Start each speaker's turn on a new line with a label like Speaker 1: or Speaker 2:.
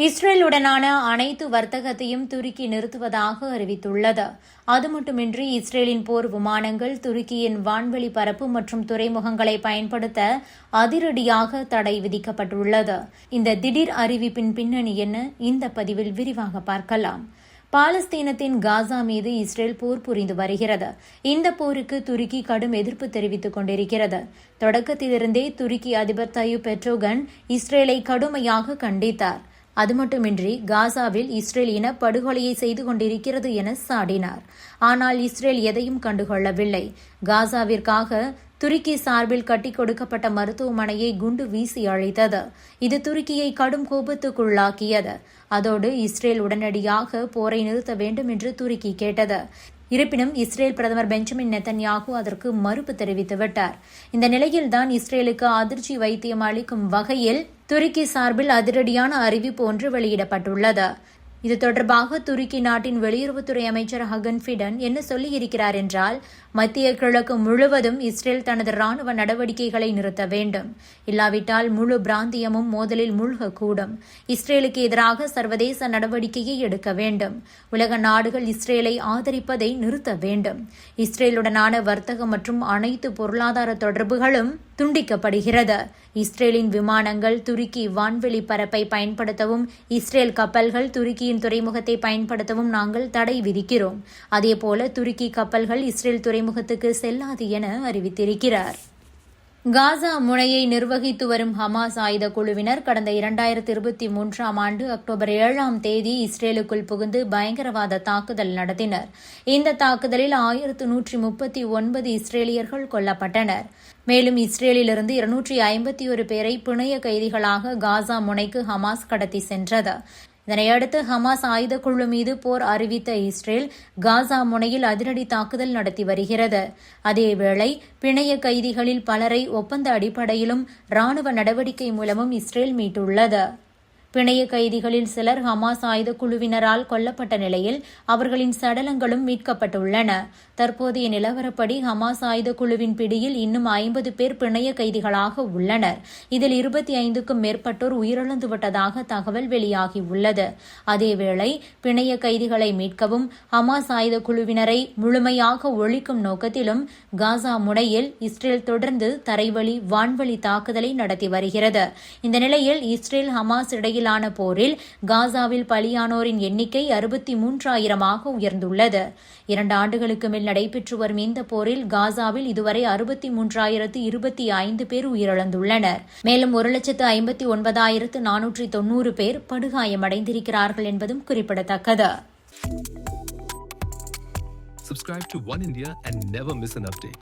Speaker 1: இஸ்ரேலுடனான அனைத்து வர்த்தகத்தையும் துருக்கி நிறுத்துவதாக அறிவித்துள்ளது. அது மட்டுமின்றி இஸ்ரேலின் போர் விமானங்கள் துருக்கியின் வான்வெளி பரப்பு மற்றும் துறைமுகங்களை பயன்படுத்த அதிரடியாக தடை விதிக்கப்பட்டுள்ளது. இந்த திடீர் அறிவிப்பின் பின்னணி என்ன? இந்த பதிவில் விரிவாக பார்க்கலாம். பாலஸ்தீனத்தின் காசா மீது இஸ்ரேல் போர் புரிந்து வருகிறது. இந்த போருக்கு துருக்கி கடும் எதிர்ப்பு தெரிவித்துக் கொண்டிருக்கிறது. தொடக்கத்திலிருந்தே துருக்கி அதிபர் தய்யிப் எர்டோகன் இஸ்ரேலை கடுமையாக கண்டித்தார். அது மட்டுமின்றி காசாவில் இஸ்ரேல் இனப்படுகொலையை செய்து கொண்டிருக்கிறது என சாடினார். ஆனால் இஸ்ரேல் எதையும் கண்டுகொள்ளவில்லை. காசாவிற்காக துருக்கி சார்பில் கட்டிக் கொடுக்கப்பட்ட மருத்துவமனையை குண்டு வீசி அழித்தது. இது துருக்கியை கடும் கோபத்துக்குள்ளாக்கியது. அதோடு இஸ்ரேல் உடனடியாக போரை நிறுத்த வேண்டும் என்று துருக்கி கேட்டது. இருப்பினும் இஸ்ரேல் பிரதமர் பெஞ்சமின் நெத்தன்யாகு அதற்கு மறுப்பு தெரிவித்துவிட்டார். இந்த நிலையில்தான் இஸ்ரேலுக்கு அதிர்ச்சி வைத்தியம் அளிக்கும் வகையில் துருக்கி சார்பில் அதிரடியான அறிவிப்பு ஒன்று வெளியிடப்பட்டுள்ளது. இது தொடர்பாக துருக்கி நாட்டின் வெளியுறவுத்துறை அமைச்சர் ஹகன் ஃபிடன் என்ன சொல்லியிருக்கிறார் என்றால், மத்திய கிழக்கு முழுவதும் இஸ்ரேல் தனது ராணுவ நடவடிக்கைகளை நிறுத்த வேண்டும். இல்லாவிட்டால் முழு பிராந்தியமும் மோதலில் மூழ்கக்கூடும். இஸ்ரேலுக்கு எதிராக சர்வதேச நடவடிக்கையை எடுக்க வேண்டும். உலக நாடுகள் இஸ்ரேலை ஆதரிப்பதை நிறுத்த வேண்டும். இஸ்ரேலுடனான வர்த்தகம் மற்றும் அனைத்து பொருளாதார தொடர்புகளும் துண்டிக்கப்படுகிறது. இஸ்ரேலின் விமானங்கள் துருக்கி வான்வெளி பரப்பை பயன்படுத்தவும் இஸ்ரேல் கப்பல்கள் துருக்கியின் துறைமுகத்தை பயன்படுத்தவும் நாங்கள் தடை விதிக்கிறோம். அதேபோல துருக்கி கப்பல்கள் இஸ்ரேல் துறைமுகத்துக்கு செல்லாது என அறிவித்திருக்கிறார். காசா முனையை நிர்வகித்து வரும் ஹமாஸ் ஆயுத குழுவினர் கடந்த 2023 ஆண்டு அக்டோபர் 7 இஸ்ரேலுக்குள் புகுந்து பயங்கரவாத தாக்குதல் நடத்தினர். இந்த தாக்குதலில் 1139 இஸ்ரேலியர்கள் கொல்லப்பட்டனர். மேலும் இஸ்ரேலிலிருந்து 251 பேரை பிணைய கைதிகளாக காசா முனைக்கு ஹமாஸ் கடத்தி சென்றது. இதனையடுத்து ஹமாஸ் ஆயுதக்குழு மீது போர் அறிவித்த இஸ்ரேல் காசா முனையில் அதிரடி தாக்குதல் நடத்தி வருகிறது. அதேவேளை பிணைய கைதிகளில் பலரை ஒப்பந்த அடிப்படையிலும் ராணுவ நடவடிக்கை மூலமும் இஸ்ரேல் மீட்டுள்ளது. பிணைய கைதிகளில் சிலர் ஹமாஸ் ஆயுதக்குழுவினரால் கொல்லப்பட்ட நிலையில் அவர்களின் சடலங்களும் மீட்கப்பட்டுள்ளன. தற்போதைய நிலவரப்படி ஹமாஸ் ஆயுதக்குழுவின் பிடியில் இன்னும் 50 பேர் பிணைய கைதிகளாக உள்ளனர். இதில் 25க்கும் மேற்பட்டோர் உயிரிழந்துவிட்டதாக தகவல் வெளியாகியுள்ளது. அதேவேளை பிணைய கைதிகளை மீட்கவும் ஹமாஸ் ஆயுதக்குழுவினரை முழுமையாக ஒழிக்கும் நோக்கத்திலும் காசா முனையில் இஸ்ரேல் தொடர்ந்து தரைவழி வான்வழி தாக்குதலை நடத்தி வருகிறது. இந்த நிலையில் இஸ்ரேல் ஹமாஸ் இடையிலான போரில் காசாவில் பலியானோரின் எண்ணிக்கை 63,000 உயர்ந்துள்ளது. 2 ஆண்டுகளுக்கு மேல் நடைபெற்று வரும் இந்த போரில் காசாவில் இதுவரை 63,025 பேர் உயிரிழந்துள்ளனர். மேலும் 1,59,490 பேர் படுகாயமடைந்திருக்கிறார்கள் என்பதும் குறிப்பிடத்தக்கது.
Speaker 2: Subscribe to One India and never miss an update.